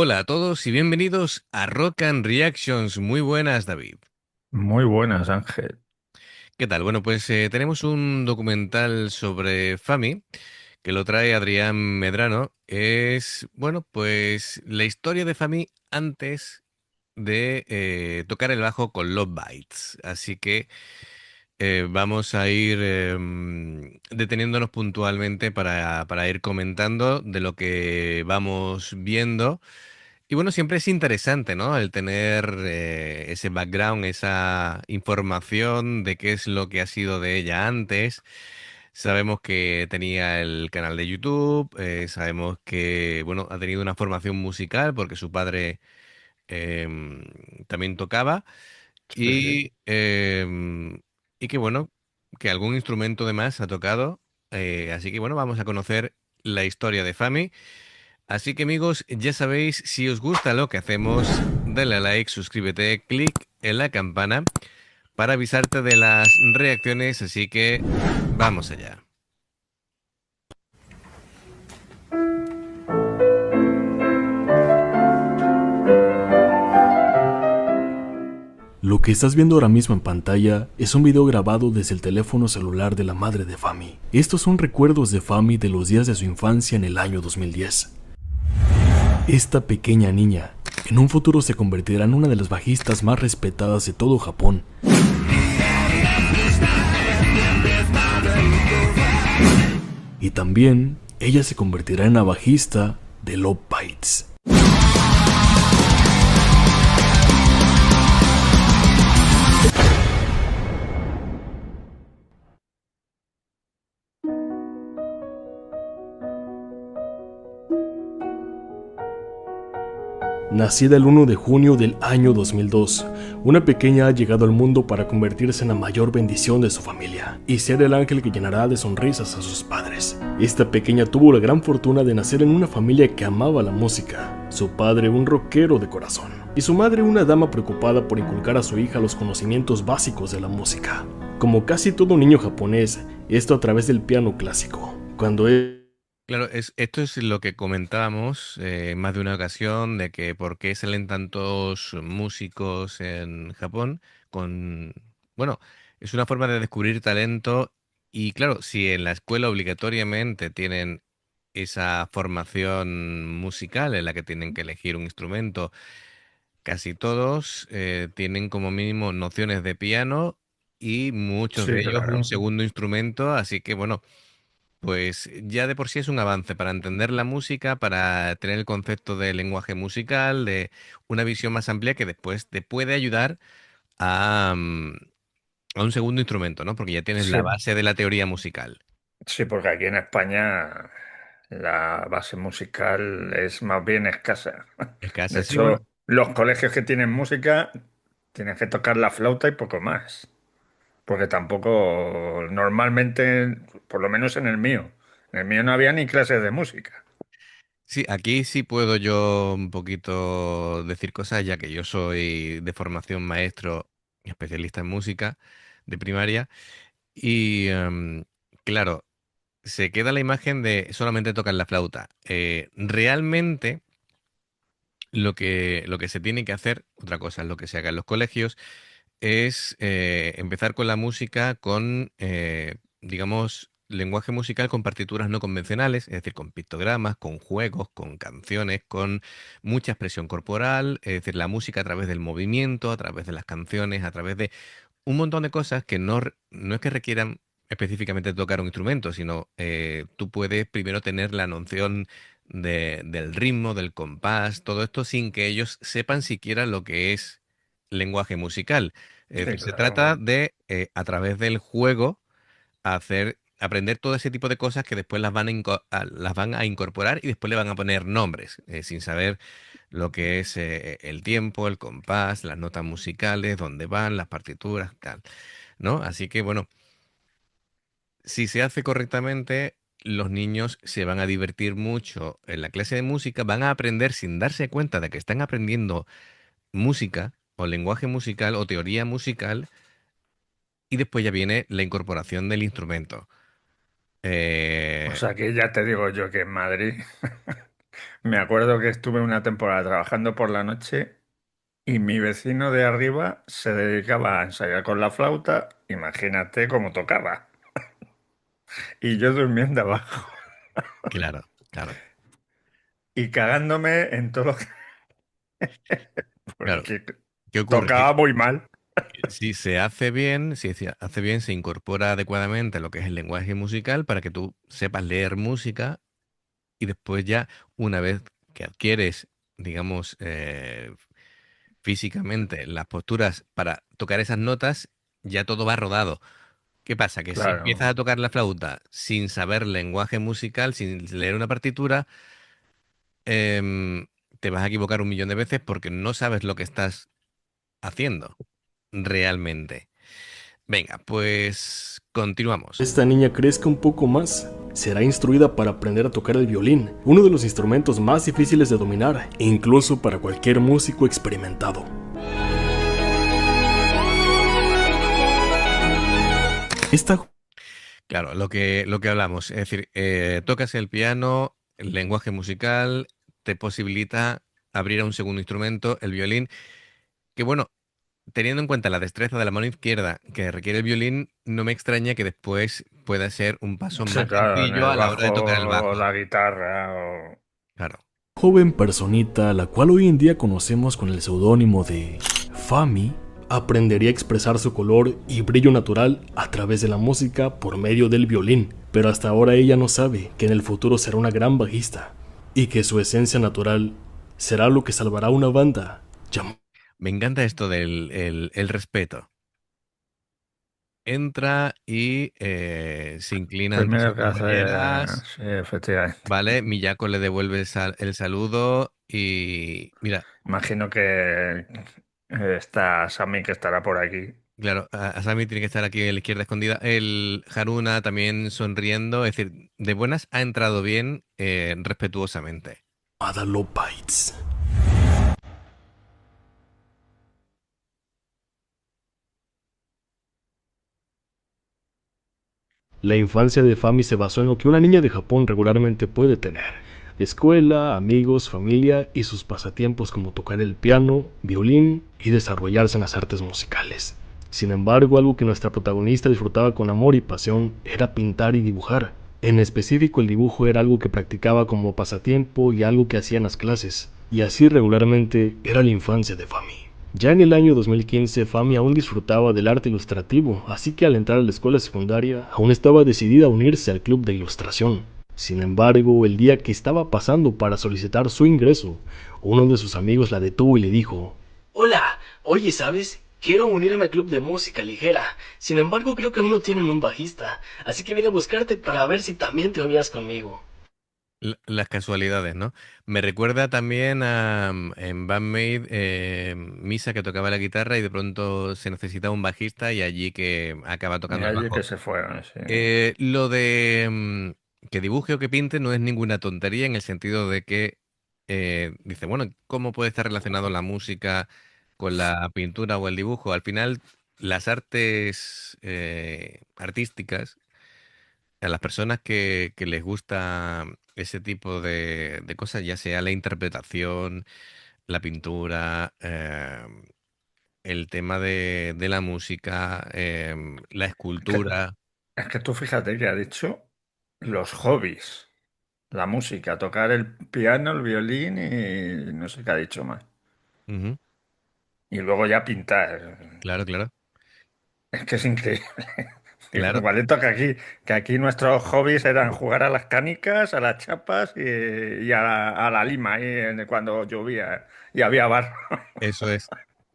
Hola a todos y bienvenidos a Rock and Reactions. Muy buenas, David. Muy buenas, Ángel. ¿Qué tal? Bueno, pues tenemos un documental sobre Fami que lo trae Adrián Medrano. Es, bueno, pues la historia de Fami antes de tocar el bajo con Love Bites. Así que vamos a ir deteniéndonos puntualmente para ir comentando de lo que vamos viendo. Y bueno, siempre es interesante, ¿no? El tener ese background, esa información de qué es lo que ha sido de ella antes. Sabemos que tenía el canal de YouTube, sabemos que, bueno, ha tenido una formación musical porque su padre em, también tocaba Sí, sí. y, y que, bueno, que algún instrumento de más ha tocado. Así que, bueno, vamos a conocer la historia de Fami. Así que amigos, ya sabéis, si os gusta lo que hacemos, dale a like, suscríbete, clic en la campana para avisarte de las reacciones, así que vamos allá. Lo que estás viendo ahora mismo en pantalla es un video grabado desde el teléfono celular de la madre de Fami. Estos son recuerdos de Fami de los días de su infancia en el año 2010. Esta pequeña niña, en un futuro se convertirá en una de las bajistas más respetadas de todo Japón. Y también, ella se convertirá en la bajista de Love Bites. Nacida el 1 de junio del año 2002, una pequeña ha llegado al mundo para convertirse en la mayor bendición de su familia y ser el ángel que llenará de sonrisas a sus padres. Esta pequeña tuvo la gran fortuna de nacer en una familia que amaba la música, su padre un rockero de corazón y su madre una dama preocupada por inculcar a su hija los conocimientos básicos de la música. Como casi todo niño japonés, esto a través del piano clásico. Claro, esto es lo que comentábamos en más de una ocasión, de que por qué salen tantos músicos en Japón con... Bueno, es una forma de descubrir talento y claro, si en la escuela obligatoriamente tienen esa formación musical en la que tienen que elegir un instrumento, casi todos tienen como mínimo nociones de piano y muchos de Sí, ellos un claro. segundo instrumento, así que bueno. Pues ya de por sí es un avance para entender la música, para tener el concepto de lenguaje musical, de una visión más amplia que después te puede ayudar a un segundo instrumento, ¿no? Porque ya tienes Sí, la base de la teoría musical. sí, porque aquí en España la base musical es más bien escasa. Escasa, De sí, bueno. hecho, los colegios que tienen música tienen que tocar la flauta y poco más. Porque tampoco, normalmente, por lo menos en el mío no había ni clases de música. Sí, aquí sí puedo yo un poquito decir cosas, ya que yo soy de formación maestro y especialista en música de primaria. Y claro, se queda la imagen de solamente tocar la flauta. Realmente lo que se tiene que hacer, otra cosa es lo que se haga en los colegios, es empezar con la música con, digamos, lenguaje musical con partituras no convencionales, es decir, con pictogramas, con juegos, con canciones, con mucha expresión corporal, es decir, la música a través del movimiento, a través de las canciones, a través de un montón de cosas que no es que requieran específicamente tocar un instrumento, sino tú puedes primero tener la noción del ritmo, del compás, todo esto sin que ellos sepan siquiera lo que es lenguaje musical. Es Sí, decir, se claro. trata de, a través del juego, aprender todo ese tipo de cosas que después las van a incorporar y después le van a poner nombres, sin saber lo que es el tiempo, el compás, las notas musicales, dónde van, las partituras, tal, ¿no? Así que bueno, si se hace correctamente, los niños se van a divertir mucho en la clase de música, van a aprender sin darse cuenta de que están aprendiendo música o lenguaje musical o teoría musical y después ya viene la incorporación del instrumento. O Eh, sea que ya te digo yo que en Madrid Me acuerdo que estuve una temporada trabajando por la noche y mi vecino de arriba se dedicaba a ensayar con la flauta, imagínate cómo tocaba. Y yo durmiendo abajo Claro, claro, y cagándome en todo lo que... claro. porque ¿Qué ocurre? tocaba muy mal. Si se hace bien, si se hace bien, se incorpora adecuadamente lo que es el lenguaje musical para que tú sepas leer música y después ya, una vez que adquieres, digamos, físicamente las posturas para tocar esas notas, ya todo va rodado. ¿Qué pasa? Que si empiezas Claro, a tocar la flauta sin saber lenguaje musical, sin leer una partitura, em, te vas a equivocar un millón de veces porque no sabes lo que estás haciendo realmente. Venga, pues continuamos. Esta niña crezca un poco más, será instruida para aprender a tocar el violín, uno de los instrumentos más difíciles de dominar, incluso para cualquier músico experimentado. Esta Claro, lo que hablamos, es decir, tocas el piano, el lenguaje musical te posibilita abrir a un segundo instrumento, el violín, que bueno, teniendo en cuenta la destreza de la mano izquierda que requiere el violín, no me extraña que después pueda ser un paso sí, más claro, en sencillo el a la hora bajo de tocar el o bajo. la guitarra o... Claro. joven personita, la cual hoy en día conocemos con el seudónimo de Fami, aprendería a expresar su color y brillo natural a través de la música por medio del violín, pero hasta ahora ella no sabe que en el futuro será una gran bajista y que su esencia natural será lo que salvará una banda llamada. Me encanta esto del el respeto. Entra y se inclina ante sus Primero que hace... compañeras, sí, efectivamente. ¿vale? Miyako le devuelve el saludo y mira, Imagino que está Sammy que estará por aquí. claro, Asami tiene que estar aquí a la izquierda escondida. El Haruna también sonriendo, es decir, de buenas ha entrado bien, respetuosamente. Lopites. La infancia de Fami se basó en lo que una niña de Japón regularmente puede tener: escuela, amigos, familia y sus pasatiempos como tocar el piano, violín y desarrollarse en las artes musicales. Sin embargo, algo que nuestra protagonista disfrutaba con amor y pasión era pintar y dibujar. En específico, el dibujo era algo que practicaba como pasatiempo y algo que hacía en las clases, y así regularmente era la infancia de Fami. Ya en el año 2015, Fami aún disfrutaba del arte ilustrativo, así que al entrar a la escuela secundaria, aún estaba decidida a unirse al club de ilustración. Sin embargo, el día que estaba pasando para solicitar su ingreso, uno de sus amigos la detuvo y le dijo: Hola, oye, ¿sabes? Quiero unirme al club de música ligera. Sin embargo, creo que aún no tienen un bajista, así que vine a buscarte para ver si también te unías conmigo. Las casualidades, ¿no? Me recuerda también a en Bandmate, Misa que tocaba la guitarra y de pronto se necesita un bajista y allí que acaba Y tocando el allí que bajo. se fueron, sí. Lo de que dibuje o que pinte no es ninguna tontería en el sentido de que dice, bueno, ¿cómo puede estar relacionado la música con la pintura o el dibujo? Al final, las artes artísticas, a las personas que les gusta ese tipo de cosas, ya sea la interpretación, la pintura, el tema de la música, la Es que, escultura. es que tú fíjate que ha dicho los hobbies, la música, tocar el piano, el violín y no sé qué ha dicho más. Ujú, Y luego ya pintar. claro, claro. Es que es increíble. Digo, Claro, igualito que aquí nuestros hobbies eran jugar a las canicas, a las chapas y a la lima ahí cuando llovía y había barro. eso es.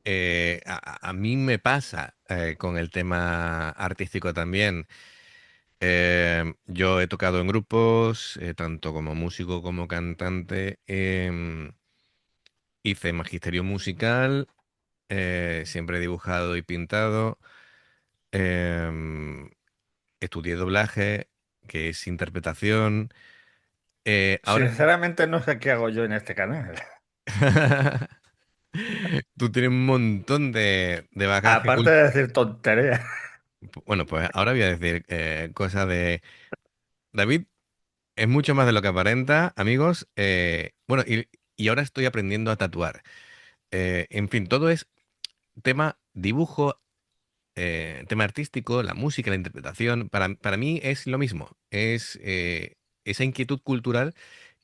A mí me pasa con el tema artístico también. Yo he tocado en grupos, tanto como músico como cantante. Hice magisterio musical, siempre he dibujado y pintado. em, Estudié doblaje, que es interpretación. Ahora, Sinceramente no sé qué hago yo en este canal. tú tienes un montón de bagaje. Aparte de decir tonterías. Bueno, pues ahora voy a decir cosas de David. es mucho más de lo que aparenta, amigos. Bueno, y ahora estoy aprendiendo a tatuar. En fin, todo es tema dibujo, tema artístico, la música, la interpretación. Para mí es lo mismo. Es esa inquietud cultural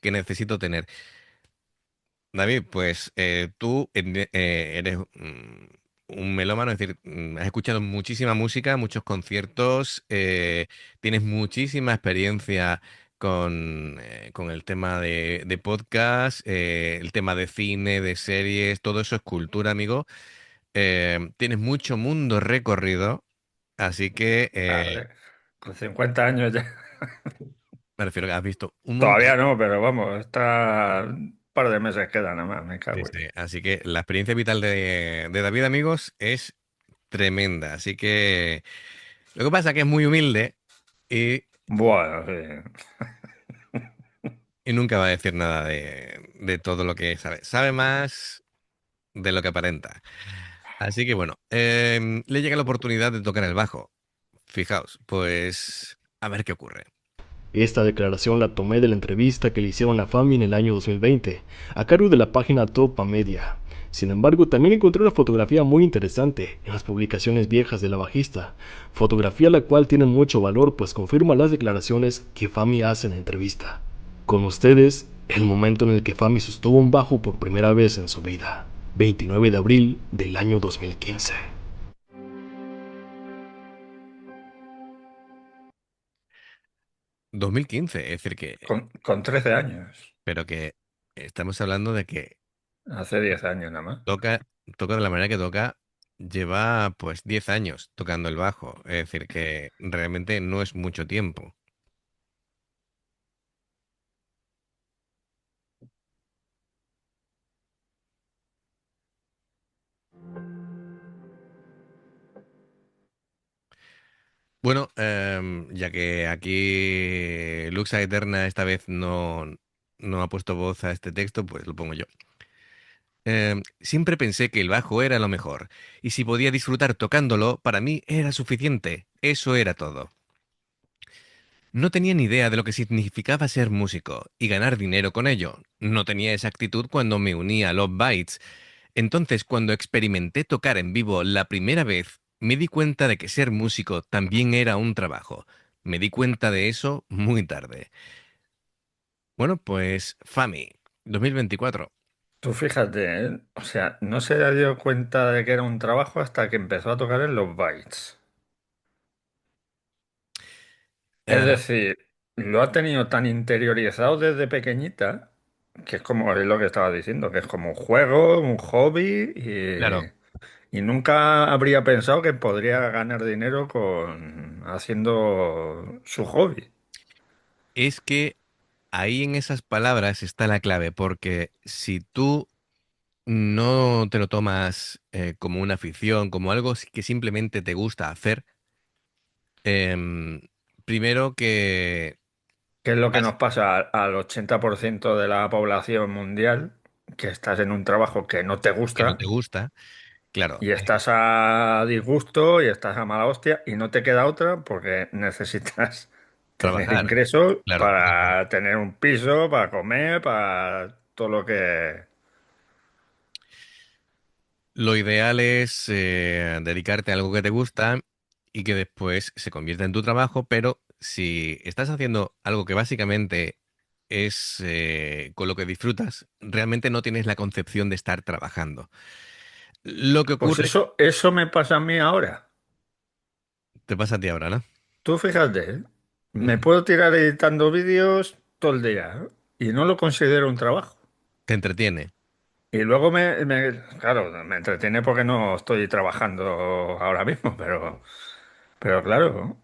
que necesito tener. David, pues tú eres un melómano, es decir, has escuchado muchísima música, muchos conciertos, tienes muchísima experiencia con el tema de podcast, el tema de cine, de series, todo eso es cultura, amigo. Tienes mucho mundo recorrido, así que A ver, con 50 años ya. me refiero que has visto un montón. Todavía no, pero vamos, está un par de meses quedan nada más, me Sí, cago en. sí. Así que la experiencia vital de David, amigos, es tremenda. Así que lo que pasa es que es muy humilde y, Bueno, sí. y nunca va a decir nada de todo lo que sabe. Sabe más de lo que aparenta. Así que bueno, le llega la oportunidad de tocar el bajo. Fijaos, pues a ver qué ocurre. Esta declaración la tomé de la entrevista que le hicieron a Fami en el año 2020, a cargo de la página Topa Media. Sin embargo, también encontré una fotografía muy interesante en las publicaciones viejas de la bajista, fotografía la cual tiene mucho valor pues confirma las declaraciones que Fami hace en la entrevista. Con ustedes, el momento en el que Fami sostuvo un bajo por primera vez en su vida, 29 de abril del año 2015. 2015, es decir que, Con 13 años, pero que estamos hablando de que hace 10 años nada más. toca, toca de la manera que toca, lleva pues 10 años tocando el bajo. Es decir, que realmente no es mucho tiempo. Bueno, ya que aquí Luxa Eterna esta vez no ha puesto voz a este texto, pues lo pongo yo. Siempre pensé que el bajo era lo mejor, y si podía disfrutar tocándolo, para mí era suficiente. Eso era todo. No tenía ni idea de lo que significaba ser músico y ganar dinero con ello. No tenía esa actitud cuando me uní a Love Bites. Entonces, cuando experimenté tocar en vivo la primera vez, me di cuenta de que ser músico también era un trabajo. Me di cuenta de eso muy tarde. Bueno, pues Fami, 2024. Tú fíjate, ¿eh? O sea, no se dio cuenta de que era un trabajo hasta que empezó a tocar en los Bites. Es Eh, decir, lo ha tenido tan interiorizado desde pequeñita, que es como es lo que estaba diciendo, que es como un juego, un hobby, claro, y nunca habría pensado que podría ganar dinero con haciendo su hobby. es que ahí en esas palabras está la clave, porque si tú no te lo tomas como una afición, como algo que simplemente te gusta hacer, em, primero que Que es lo que vas- nos pasa al 80% de la población mundial, que estás en un trabajo que no te que no te gusta gusta, claro, y estás a disgusto y estás a mala hostia y no te queda otra porque necesitas tener trabajar, ingresos claro, claro. para tener un piso, para comer, para todo lo que... Lo ideal es dedicarte a algo que te gusta y que después se convierta en tu trabajo, pero si estás haciendo algo que básicamente es con lo que disfrutas, realmente no tienes la concepción de estar trabajando. Lo que Pues ocurre, eso me pasa a mí ahora. te pasa a ti ahora, ¿no? Tú fíjate, ¿eh? Me Ujú. puedo tirar editando vídeos todo el día, ¿eh? Y no lo considero un trabajo. Te entretiene, Y luego claro, me entretiene porque no estoy trabajando ahora mismo, pero claro,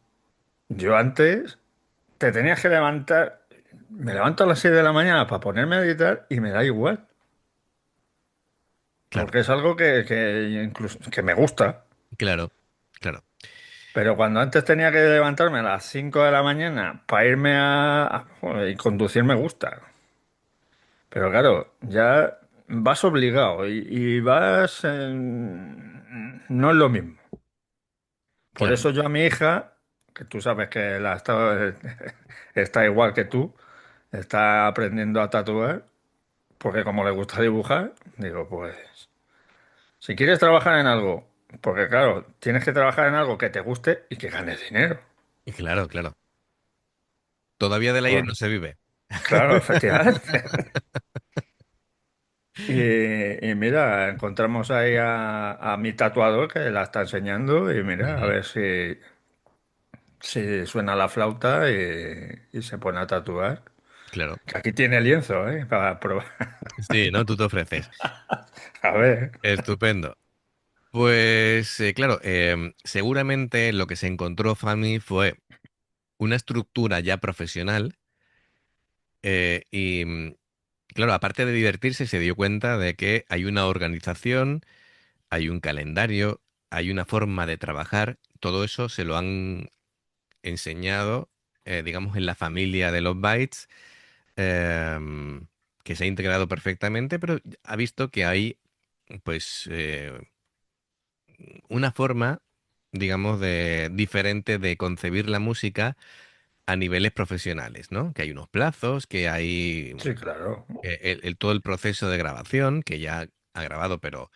yo antes te tenías que levantar, me levanto a las 6 de la mañana para ponerme a editar y me da igual, claro, porque es algo que incluso que me gusta. claro, claro, Pero cuando antes tenía que levantarme a las 5 de la mañana para irme joder, y conducir me gusta. Pero claro, ya vas obligado y no es lo mismo. Por claro. eso yo a mi hija, que tú sabes que está igual que tú, está aprendiendo a tatuar, porque como le gusta dibujar, digo, pues, si quieres trabajar en algo, porque claro, tienes que trabajar en algo que te guste y que ganes dinero. Y claro, claro. Todavía del aire Pues, no se vive. claro, efectivamente. Y mira, encontramos ahí a mi tatuador que la está enseñando y mira, a Ujú. ver si suena la flauta y se pone a tatuar. Claro. Que aquí tiene lienzo, ¿eh? Para probar. Sí, ¿no? Tú te ofreces. A ver. Estupendo. Pues claro, seguramente lo que se encontró Fami fue una estructura ya profesional claro, aparte de divertirse, se dio cuenta de que hay una organización, hay un calendario, hay una forma de trabajar. Todo eso se lo han enseñado, digamos, en la familia de los bytes, em, que se ha integrado perfectamente, pero ha visto que hay, pues, una forma, digamos, de diferente de concebir la música a niveles profesionales, ¿no? Que hay unos plazos, que hay Sí, claro. todo el proceso de grabación, que ya ha grabado, pero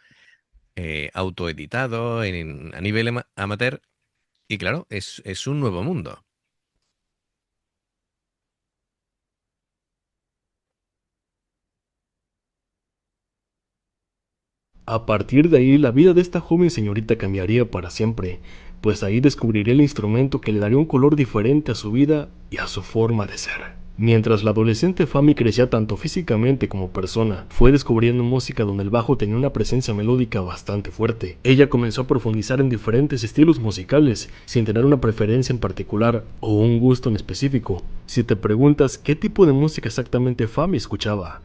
autoeditado a nivel amateur. Y claro, es un nuevo mundo. A partir de ahí, la vida de esta joven señorita cambiaría para siempre, pues ahí descubriría el instrumento que le daría un color diferente a su vida y a su forma de ser. Mientras la adolescente Fami crecía tanto físicamente como persona, fue descubriendo música donde el bajo tenía una presencia melódica bastante fuerte. Ella comenzó a profundizar en diferentes estilos musicales, sin tener una preferencia en particular o un gusto en específico. Si te preguntas qué tipo de música exactamente Fami escuchaba,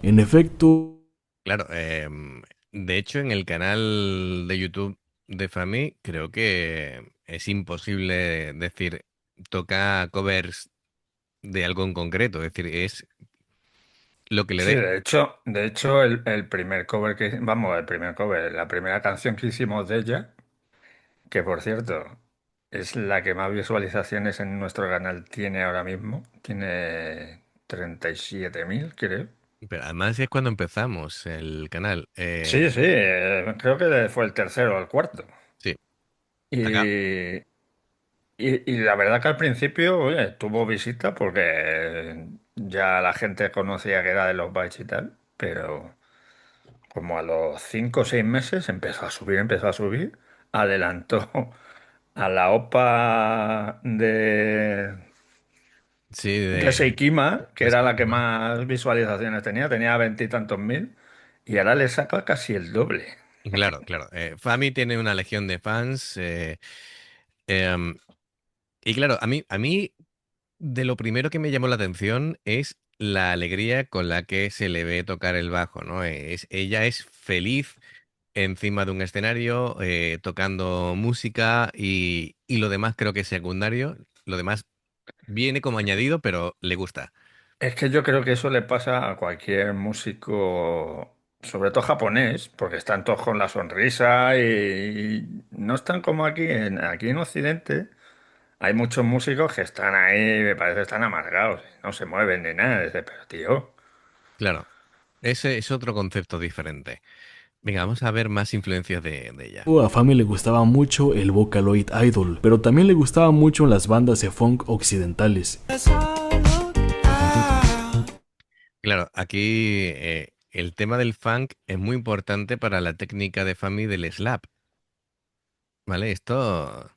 en efecto, Claro, de hecho, en el canal de YouTube de Fami, creo que es imposible decir toca covers de algo en concreto. Es decir, es lo que le Sí, dé. de hecho el primer cover vamos, el primer cover, la primera canción que hicimos de ella, que por cierto es la que más visualizaciones en nuestro canal tiene ahora mismo, tiene 37.000, creo. Pero además es cuando empezamos el canal. Sí, sí, creo que fue el tercero o el cuarto. Sí, acá. Y, y la verdad que al principio, oye, tuvo visita porque ya la gente conocía que era de los Bites y tal, pero como a los 5 o 6 meses empezó a subir, adelantó a la OPA Sí, de Seikima, que de era la que Sigma. más visualizaciones tenía veintitantos mil, y ahora le saca casi el doble. Claro, claro. Fami tiene una legión de fans. Em, y claro, a mí, de lo primero que me llamó la atención es la alegría con la que se le ve tocar el bajo, ¿no? Ella es feliz encima de un escenario, tocando música y lo demás creo que es secundario. Lo demás viene como añadido, pero le gusta. Es que yo creo que eso le pasa a cualquier músico, sobre todo japonés, porque están todos con la sonrisa y no están como aquí en Occidente. Hay muchos músicos que están ahí, me parece que están amargados, no se mueven ni nada. Dice, pero tío, Claro, ese es otro concepto diferente. Venga, vamos a ver más influencias de ella. a Fami le gustaba mucho el Vocaloid Idol, pero también le gustaban mucho las bandas de funk occidentales. Claro, aquí el tema del funk es muy importante para la técnica de Fami del slap, ¿vale? Esto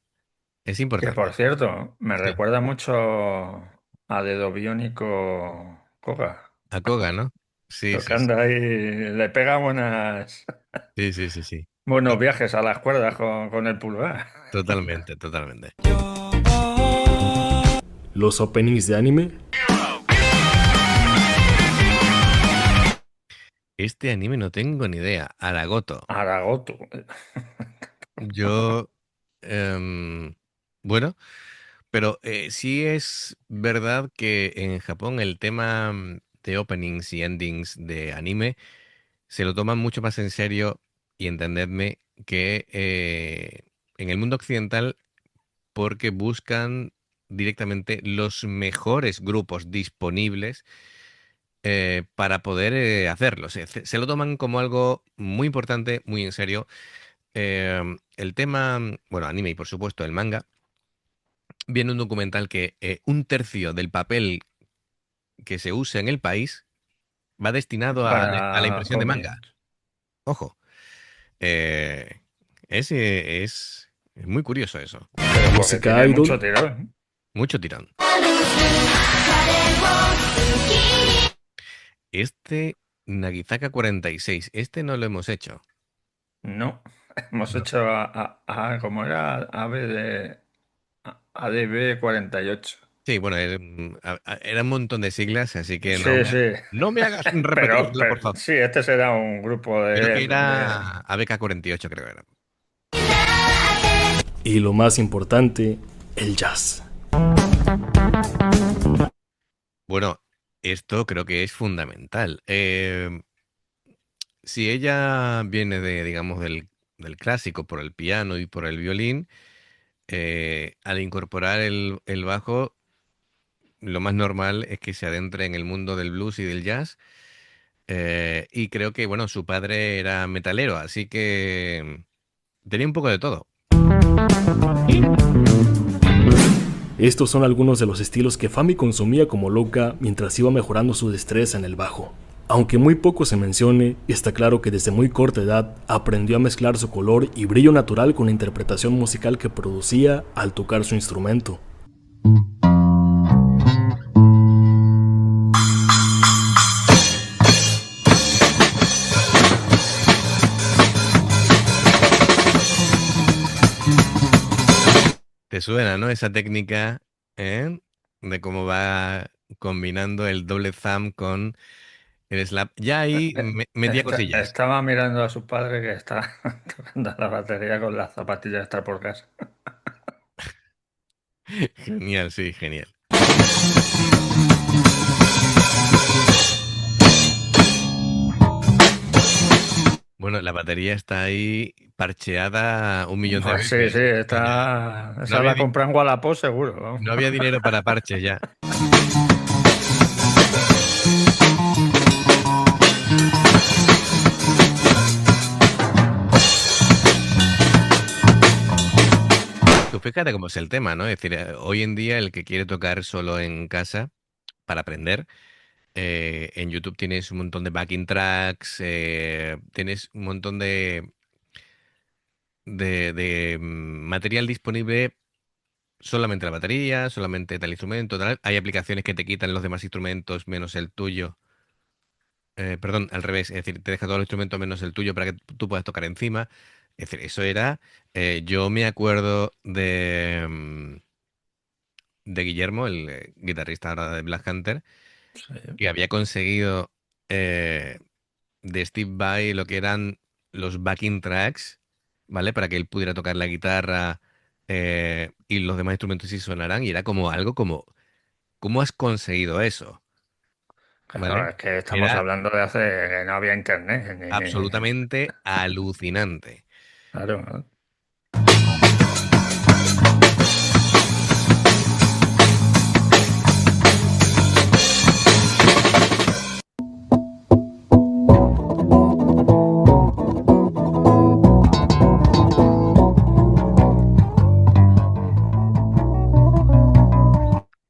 es que por importante. cierto, me Sí. recuerda mucho a Dedo Biónico Koga, A Koga, ¿no? Sí, sí, sí. tocando ahí, le pega Sí, sí, sí, sí. buenos viajes a las cuerdas con el pulgar. Totalmente, totalmente. Los openings de anime, Este anime no tengo ni idea. Aragoto. Aragotu. Yo, em, bueno, pero sí es verdad que en Japón el tema de openings y endings de anime se lo toman mucho más en serio y entendedme que en el mundo occidental porque buscan directamente los mejores grupos disponibles para poder hacerlo. Se lo toman como algo muy importante, muy en serio. El tema, bueno, anime y por supuesto el manga, viene un documental que un tercio del papel que se usa en el país va destinado a la para impresión de cómics. manga. Ojo, eh, es muy curioso eso. La Pero porque música tiene mucho idol. tirón. Mucho tirón. Este Nagizaka 46, este no lo hemos hecho. No, hemos No. hecho como era ADB 48. Sí, bueno, era un montón de siglas, así que Sí, sí. no me hagas Pero, repetirlo, por favor. sí, este será un grupo Creo que de... era ABK 48, creo que era. Y lo más importante, el jazz. Bueno, esto creo que es fundamental. Si ella viene digamos, del clásico por el piano y por el violín, al incorporar el bajo, lo más normal es que se adentre en el mundo del blues y del jazz. Y creo que, bueno, su padre era metalero, así que tenía un poco de todo. Estos son algunos de los estilos que Fami consumía como loca mientras iba mejorando su destreza en el bajo. Aunque muy poco se mencione, está claro que desde muy corta edad aprendió a mezclar su color y brillo natural con la interpretación musical que producía al tocar su instrumento. ¿Te suena, no? Esa técnica, ¿eh? De cómo va combinando el doble thumb con el slap. Ya ahí metía cosillas. Estaba mirando a su padre que está tocando la batería con las zapatillas de estar por casa. Genial, sí, genial. Bueno, la batería está ahí parcheada un millón de Pues sí, sí, veces. Ya no esa había, la compré en Wallapop seguro. Vamos. no había dinero para parches ya. Tú fíjate cómo es el tema, ¿no? Es decir, hoy en día el que quiere tocar solo en casa para aprender, en YouTube tienes un montón de backing tracks, tienes un montón de material disponible, solamente la batería, solamente tal instrumento, tal. Hay aplicaciones que te quitan los demás instrumentos menos el tuyo. Perdón, al revés, es decir, te deja todos los instrumentos menos el tuyo para que tú puedas tocar encima. Es decir, eso era. Yo me acuerdo de Guillermo, el guitarrista ahora de Black Hunter, Sí. que había conseguido eh, de Steve Vai lo que eran los backing tracks, ¿vale? Para que él pudiera tocar la guitarra y los demás instrumentos sí sonaran. Y era como algo como, ¿cómo has conseguido eso? Claro, ¿Vale? es que estamos Era hablando de hace que no había internet. absolutamente alucinante. Claro, ¿no?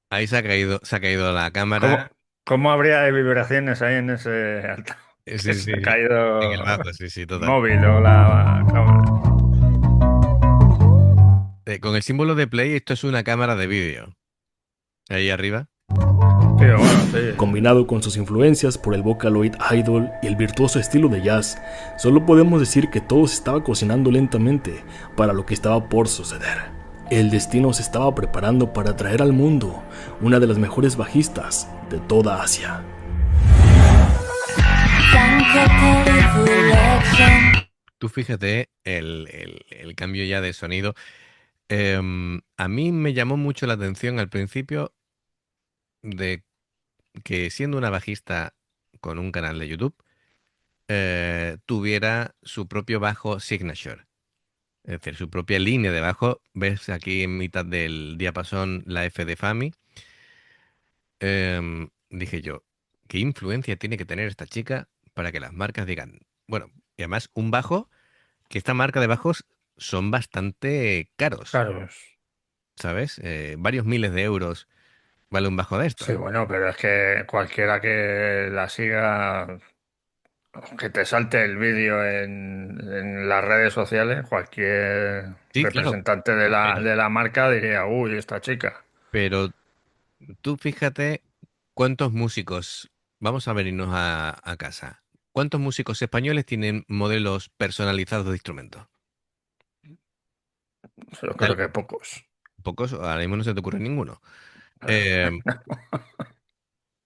Ahí se ha caído la ¿Cómo, cámara. cómo habría de vibraciones ahí en ese altavoz? Que Sí, se sí, ha sí. En el caído bajo, sí, sí, el total. móvil o la cámara. Con el símbolo de play, esto es una cámara de vídeo. Ahí arriba. Pero bueno, sí. Combinado con sus influencias por el Vocaloid Idol y el virtuoso estilo de jazz, solo podemos decir que todo se estaba cocinando lentamente para lo que estaba por suceder. El destino se estaba preparando para traer al mundo una de las mejores bajistas de toda Asia. Tú fíjate el cambio ya de sonido. A mí me llamó mucho la atención al principio de que siendo una bajista con un canal de YouTube, tuviera su propio bajo signature. Es decir, su propia línea de bajo. Ves aquí en mitad del diapasón la F de Fami. Dije yo, ¿qué influencia tiene que tener esta chica para que las marcas digan, bueno, y además un bajo, que esta marca de bajos son bastante caros, Claro. ¿sabes? Varios miles de euros vale un bajo de Sí, estos. bueno, pero es que cualquiera que la siga, que te salte el vídeo en las redes sociales, cualquier Sí, claro, representante pero, de la marca diría, uy, esta chica. pero tú fíjate cuántos músicos, vamos a venirnos a casa, ¿cuántos músicos españoles tienen modelos personalizados de instrumentos? Yo creo Tal- que pocos. Pocos, ahora mismo no se te ocurre ninguno. Eh,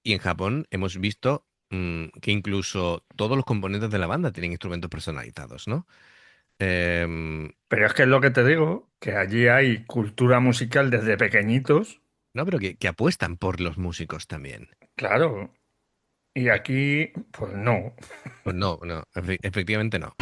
y en Japón hemos visto que incluso todos los componentes de la banda tienen instrumentos personalizados, ¿no? Em, Pero es que es lo que te digo, que allí hay cultura musical desde pequeñitos, no, pero que apuestan por los músicos también. claro, y aquí, pues no. Pues no, no, efectivamente no.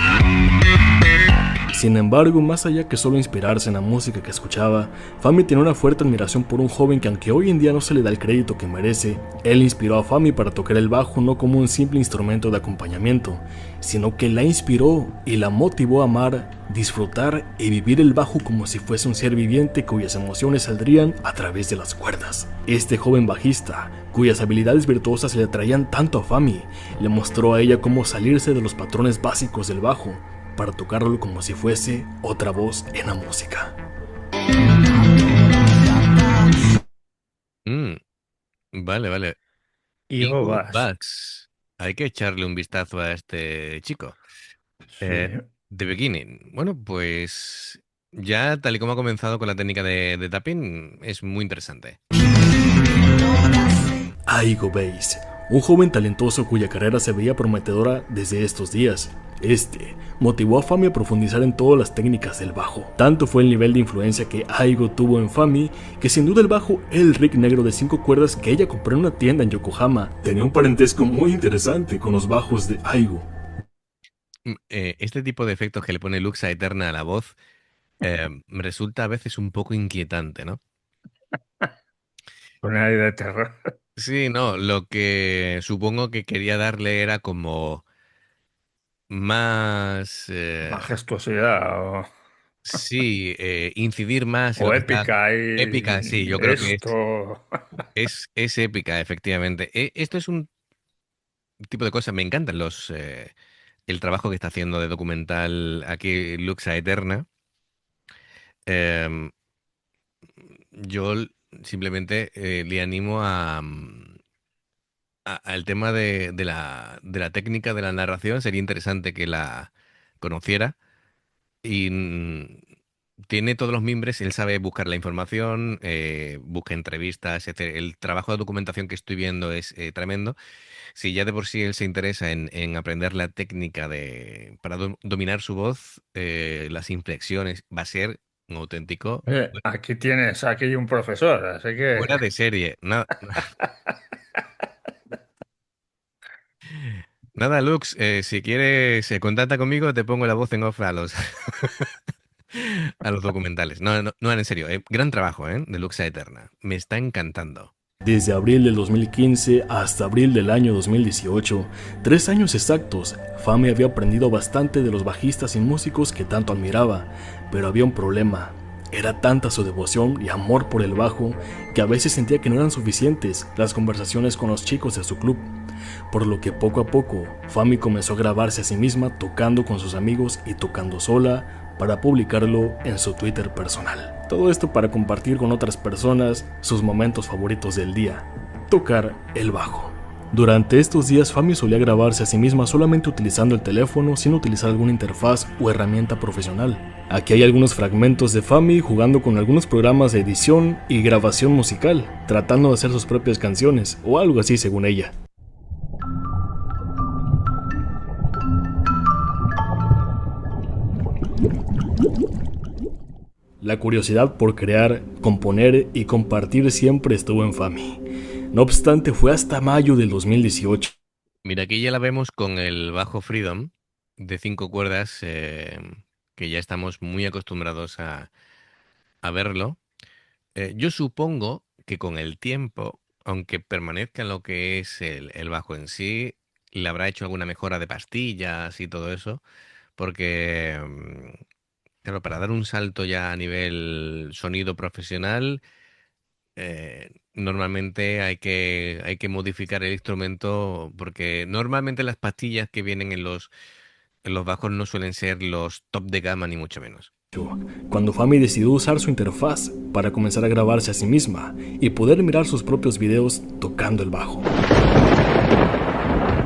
Sin embargo, más allá que solo inspirarse en la música que escuchaba, Fami tenía una fuerte admiración por un joven que, aunque hoy en día no se le da el crédito que merece, él inspiró a Fami para tocar el bajo no como un simple instrumento de acompañamiento, sino que la inspiró y la motivó a amar, disfrutar y vivir el bajo como si fuese un ser viviente cuyas emociones saldrían a través de las cuerdas. Este joven bajista, cuyas habilidades virtuosas le atraían tanto a Fami, le mostró a ella cómo salirse de los patrones básicos del bajo para tocarlo como si fuese otra voz en la música. Mm, vale, vale. Higo Igu vas. Bugs. Hay que echarle un vistazo a este chico. Sí. The Beginning. Bueno, pues ya tal y como ha comenzado con la técnica de tapping, es muy interesante. Aigo Bass, un joven talentoso cuya carrera se veía prometedora desde estos días. Este motivó a Fami a profundizar en todas las técnicas del bajo. Tanto fue el nivel de influencia que Aigo tuvo en Fami, que sin duda el bajo El Rig negro de 5 cuerdas que ella compró en una tienda en Yokohama tenía un parentesco muy interesante con los bajos de Aigo. Este tipo de efectos que le pone Luxa Eterna a la voz me resulta a veces un poco inquietante, ¿no? Con aire de terror. Sí, no, lo que supongo que quería darle era como más, Majestuosidad sí, incidir más en lo o que está épica épica, y sí, yo creo que esto. es épica, efectivamente. Esto es un tipo de cosas, me encantan el trabajo que está haciendo de documental aquí Luxa Eterna. Em, yo simplemente le animo al tema de la técnica de la narración, sería interesante que la conociera. Y tiene todos los mimbres, él sabe buscar la información, busca entrevistas, etc. El trabajo de documentación que estoy viendo es tremendo. Si ya de por sí él se interesa en aprender la técnica para dominar su voz, las inflexiones, va a ser un auténtico Aquí tienes aquí un profesor, así que fuera de serie. Nada, nada, Lux, si quieres, contacta conmigo, te pongo la voz en off a los, a los documentales. No, no, no, en serio, gran trabajo, de Luxa Eterna. Me está encantando. Desde abril del 2015 hasta abril del año 2018, 3 años exactos, Fami había aprendido bastante de los bajistas y músicos que tanto admiraba, pero había un problema. Era tanta su devoción y amor por el bajo que a veces sentía que no eran suficientes las conversaciones con los chicos de su club, por lo que poco a poco Fami comenzó a grabarse a sí misma tocando con sus amigos y tocando sola para publicarlo en su Twitter personal. Todo esto para compartir con otras personas sus momentos favoritos del día, tocar el bajo. Durante estos días Fami solía grabarse a sí misma solamente utilizando el teléfono sin utilizar alguna interfaz o herramienta profesional. Aquí hay algunos fragmentos de Fami jugando con algunos programas de edición y grabación musical, tratando de hacer sus propias canciones o algo así según ella. La curiosidad por crear, componer y compartir siempre estuvo en Fami. No obstante, fue hasta mayo del 2018. Mira, aquí ya la vemos con el bajo Freedom de 5 cuerdas. que ya estamos muy acostumbrados a verlo. Yo supongo que con el tiempo, aunque permanezca lo que es el bajo en sí, le habrá hecho alguna mejora de pastillas y todo eso, porque, claro, para dar un salto ya a nivel sonido profesional, normalmente hay que modificar el instrumento, porque normalmente las pastillas que vienen en los bajos no suelen ser los top de gama, ni mucho menos. Cuando Fami decidió usar su interfaz para comenzar a grabarse a sí misma y poder mirar sus propios videos tocando el bajo.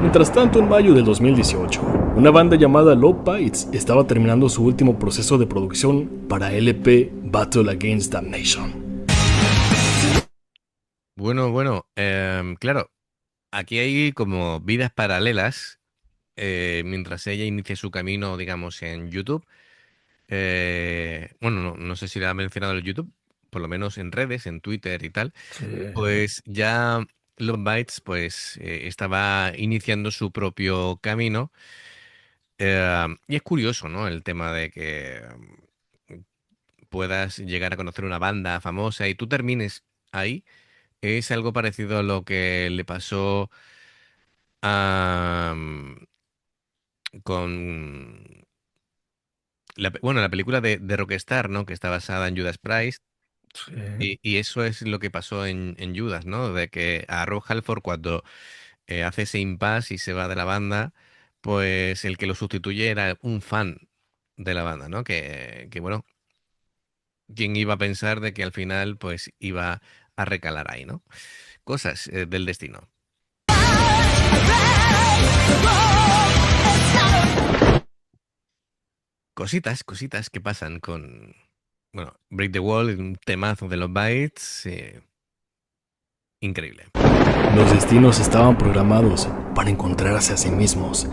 Mientras tanto, en mayo del 2018, una banda llamada Low Bites estaba terminando su último proceso de producción para LP Battle Against Damnation. Bueno, claro, aquí hay como vidas paralelas mientras ella inicia su camino, digamos, en YouTube. Bueno, no sé si le ha mencionado el YouTube, por lo menos en redes, en Twitter y tal. Sí. Pues ya Love Bites pues estaba iniciando su propio camino. Y es curioso, ¿no? El tema de que puedas llegar a conocer una banda famosa y tú termines ahí. Es algo parecido a lo que le pasó a, con la película de Rockstar, ¿no? Que está basada en Judas Priest. Sí. Y eso es lo que pasó en Judas, ¿no? De que a Rob Halford, cuando hace ese impasse y se va de la banda, pues el que lo sustituye era un fan de la banda, ¿no? Que bueno, ¿quién iba a pensar de que al final pues iba a recalar ahí, ¿no? Cosas del destino. Cositas que pasan con, bueno, Break the Wall, un temazo de los Bytes, increíble. Los destinos estaban programados para encontrarse a sí mismos,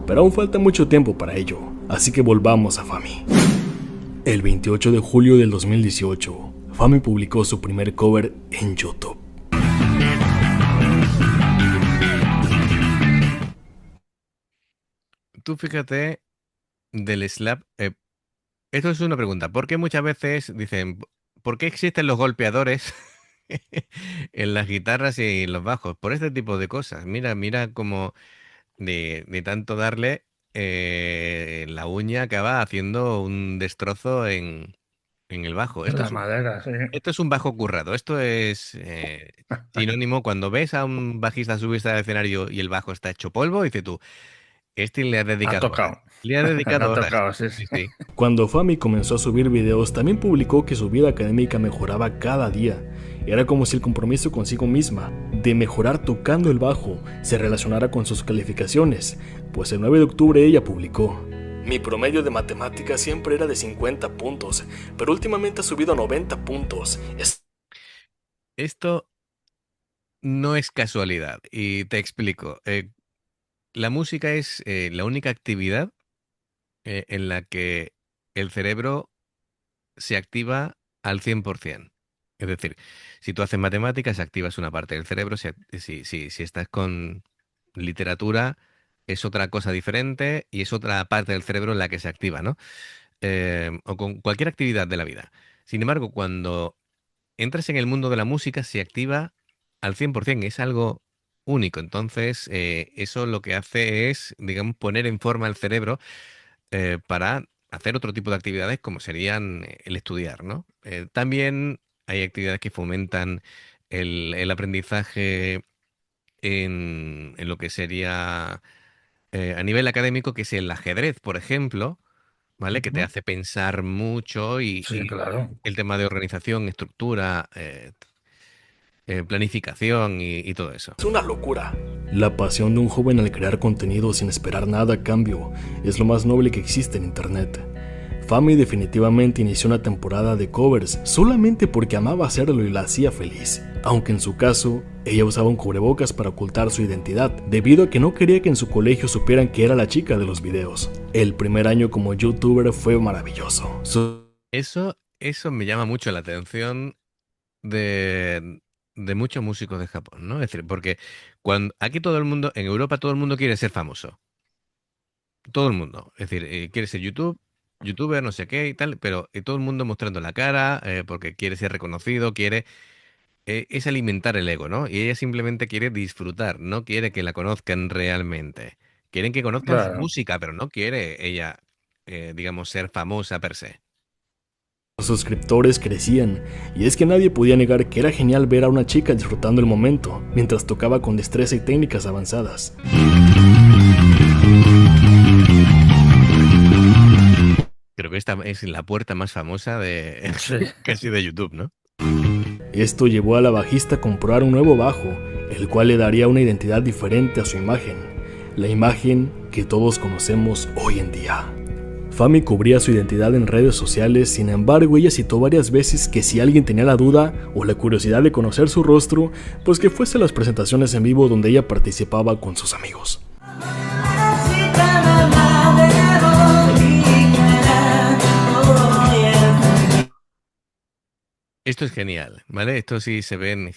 pero aún falta mucho tiempo para ello, así que volvamos a Fami. El 28 de julio del 2018, Fami publicó su primer cover en YouTube. Tú fíjate del slap. Esto es una pregunta. ¿Por qué muchas veces dicen, ¿por qué existen los golpeadores en las guitarras y en los bajos? Por este tipo de cosas. Mira cómo de tanto darle, la uña acaba haciendo un destrozo en el bajo. En la madera, sí. Esto es un bajo currado. Esto es sinónimo cuando ves a un bajista subirse al escenario y el bajo está hecho polvo, dices tú, este le ha Ha dedicado horas. tocado. Le ha dedicado Ha horas. tocado, sí, sí. Sí, sí. Cuando Fami comenzó a subir videos, también publicó que su vida académica mejoraba cada día. Era como si el compromiso consigo misma, de mejorar tocando el bajo, se relacionara con sus calificaciones, pues el 9 de octubre ella publicó: mi promedio de matemáticas siempre era de 50 puntos, pero últimamente ha subido a 90 puntos. Esto no es casualidad y te explico. La música es la única actividad en la que el cerebro se activa al 100%. Es decir, si tú haces matemáticas, activas una parte del cerebro. Si estás con literatura, es otra cosa diferente y es otra parte del cerebro en la que se activa, ¿no? O con cualquier actividad de la vida. Sin embargo, cuando entras en el mundo de la música, se activa al 100%. Es algo único. Entonces, eso lo que hace es, digamos, poner en forma el cerebro para hacer otro tipo de actividades como serían el estudiar, ¿no? También hay actividades que fomentan el aprendizaje en lo que sería a nivel académico, que es el ajedrez, por ejemplo, ¿vale? Que te Ujú. hace pensar mucho Sí, y claro. el tema de organización, estructura, planificación y todo eso. Es una locura. La pasión de un joven al crear contenido sin esperar nada a cambio es lo más noble que existe en internet. Fami definitivamente inició una temporada de covers solamente porque amaba hacerlo y la hacía feliz, aunque en su caso, ella usaba un cubrebocas para ocultar su identidad, debido a que no quería que en su colegio supieran que era la chica de los videos. El primer año como youtuber fue maravilloso. Eso me llama mucho la atención de muchos músicos de Japón, ¿no? Es decir, porque cuando aquí todo el mundo, en Europa todo el mundo quiere ser famoso. Todo el mundo. Es decir, quiere ser YouTube. youtuber, no sé qué y tal, pero todo el mundo mostrando la cara, porque quiere ser reconocido, quiere, es alimentar el ego, ¿no? Y ella simplemente quiere disfrutar, no quiere que la conozcan realmente. Quieren que conozcan su Claro. música, pero no quiere ella, digamos, ser famosa per se. Los suscriptores crecían, y es que nadie podía negar que era genial ver a una chica disfrutando el momento, mientras tocaba con destreza y técnicas avanzadas. Creo que esta es la puerta más famosa de Sí. casi de YouTube, ¿no? Esto llevó a la bajista a comprar un nuevo bajo, el cual le daría una identidad diferente a su imagen, la imagen que todos conocemos hoy en día. Fami cubría su identidad en redes sociales, sin embargo ella citó varias veces que si alguien tenía la duda o la curiosidad de conocer su rostro, pues que fuese a las presentaciones en vivo donde ella participaba con sus amigos. Esto es genial, ¿vale? Esto sí se ven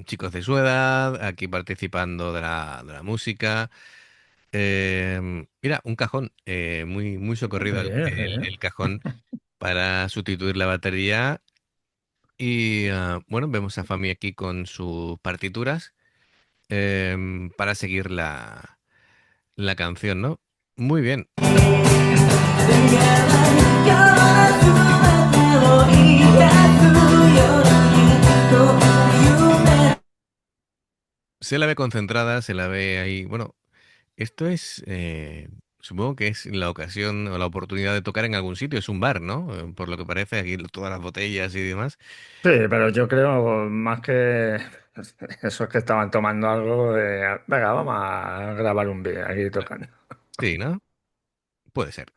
chicos de su edad aquí participando de la música. Mira, un cajón, muy, muy socorrido Sí, sí. el cajón para sustituir la batería. Y bueno, vemos a Fami aquí con sus partituras para seguir la canción, ¿no? Muy bien. Se la ve concentrada, se la ve ahí. Bueno, esto es, supongo que es la ocasión o la oportunidad de tocar en algún sitio. Es un bar, ¿no? Por lo que parece, aquí todas las botellas y demás. Sí, pero yo creo más que esos que estaban tomando algo, venga, vamos a grabar un vídeo aquí tocando. Sí, ¿no? Puede ser.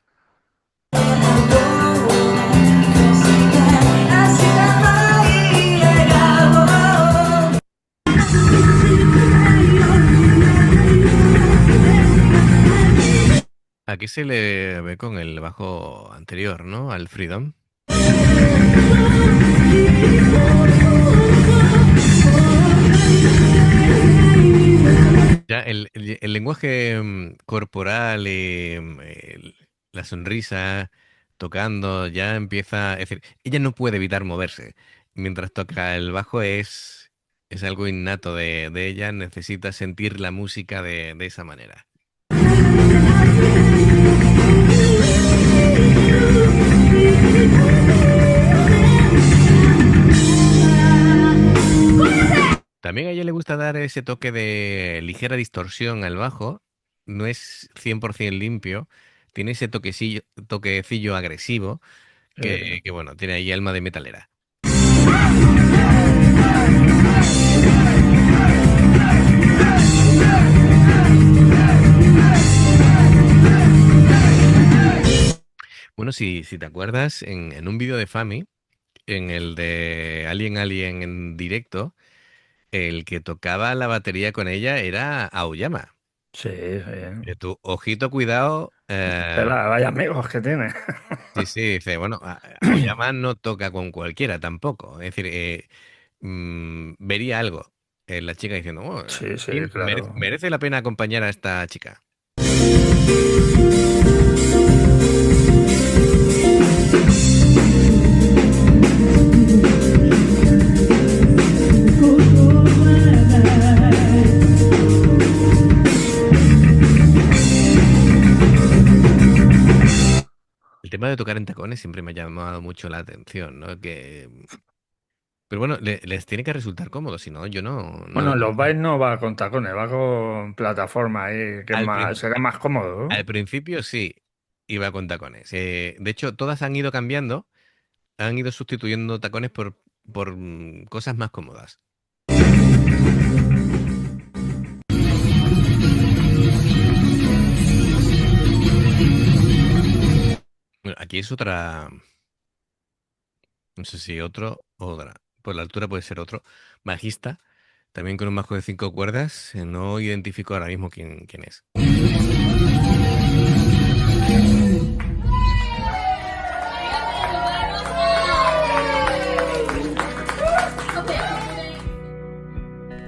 Aquí se le ve con el bajo anterior, ¿no? Al Freedom. Ya el lenguaje corporal, la sonrisa, tocando, ya empieza. Es decir, ella no puede evitar moverse. Mientras toca el bajo es algo innato de ella, necesita sentir la música de esa manera. También a ella le gusta dar ese toque de ligera distorsión al bajo. No es 100% limpio. Tiene ese toquecillo agresivo que, bueno, tiene ahí alma de metalera. Bueno, si te acuerdas, en un vídeo de Fami, en el de Alien en directo, el que tocaba la batería con ella era Aoyama. Sí, sí. Tu ojito, cuidado. Vaya amigos que tiene. Sí, sí, dice, bueno, Aoyama no toca con cualquiera tampoco. Es decir, vería algo. La chica diciendo, "Oh, Sí, sí, aquí claro. merece la pena acompañar a esta chica". El tema de tocar en tacones siempre me ha llamado mucho la atención, ¿no? Pero bueno, les tiene que resultar cómodo, si no, yo no lo Bueno, veo. los Vice no va con tacones, va con plataforma ahí, que es Al, más, prin- será más cómodo, al ¿no? principio sí, iba con tacones. De hecho, todas han ido cambiando, han ido sustituyendo tacones por cosas más cómodas. Bueno, aquí es otra, no sé si otro o otra. Por la altura puede ser otro bajista, también con un bajo de 5 cuerdas. No identifico ahora mismo quién es.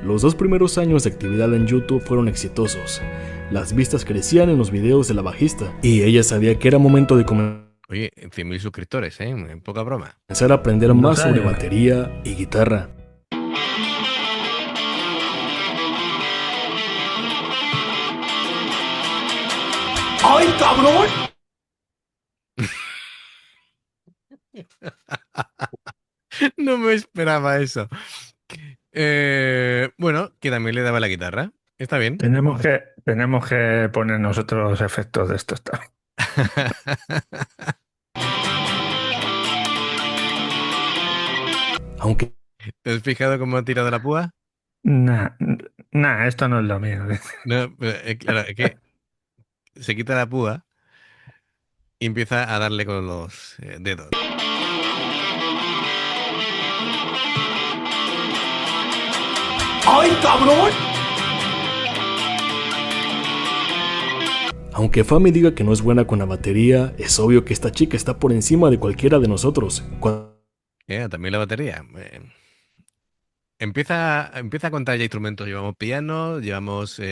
Los 2 primeros años de actividad en YouTube fueron exitosos. Las vistas crecían en los videos de la bajista, y ella sabía que era momento de comenzar Oye, 100.000 suscriptores, ¿eh? Poca broma. Comenzar a aprender No más sobre sé. batería y guitarra. ¡Ay, cabrón! No me esperaba eso. Bueno, que también le daba la guitarra. Está bien. Tenemos que poner nosotros efectos de estos. Aunque ¿Te has fijado cómo ha tirado la púa? Nah, nah, esto no es lo mío. No, claro, es que se quita la púa y empieza a darle con los dedos. ¡ay, cabrón! Aunque Fami diga que no es buena con la batería, es obvio que esta chica está por encima de cualquiera de nosotros. También la batería. Empieza a contar ya instrumentos. Llevamos piano, llevamos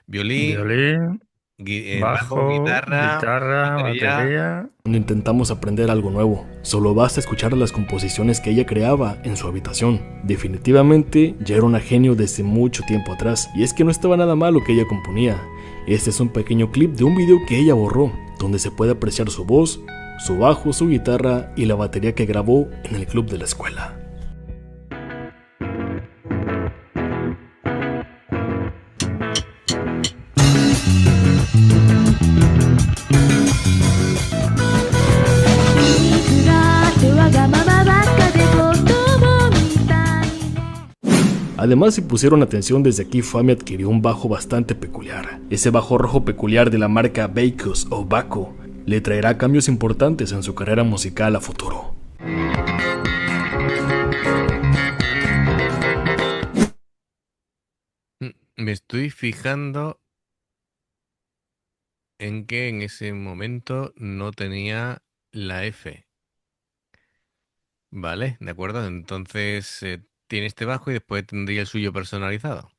violín, Violín, bajo, bajo, guitarra, guitarra, batería. batería. Cuando intentamos aprender algo nuevo, solo basta escuchar las composiciones que ella creaba en su habitación. Definitivamente ya era una genio desde mucho tiempo atrás, y es que no estaba nada mal lo que ella componía. Este es un pequeño clip de un video que ella borró, donde se puede apreciar su voz, su bajo, su guitarra y la batería que grabó en el club de la escuela. Además, si pusieron atención, desde aquí Fami adquirió un bajo bastante peculiar. Ese bajo rojo peculiar de la marca Bacus o Baco le traerá cambios importantes en su carrera musical a futuro. Me estoy fijando en que en ese momento no tenía la F. Vale, de acuerdo. Entonces tiene este bajo y después tendría el suyo personalizado.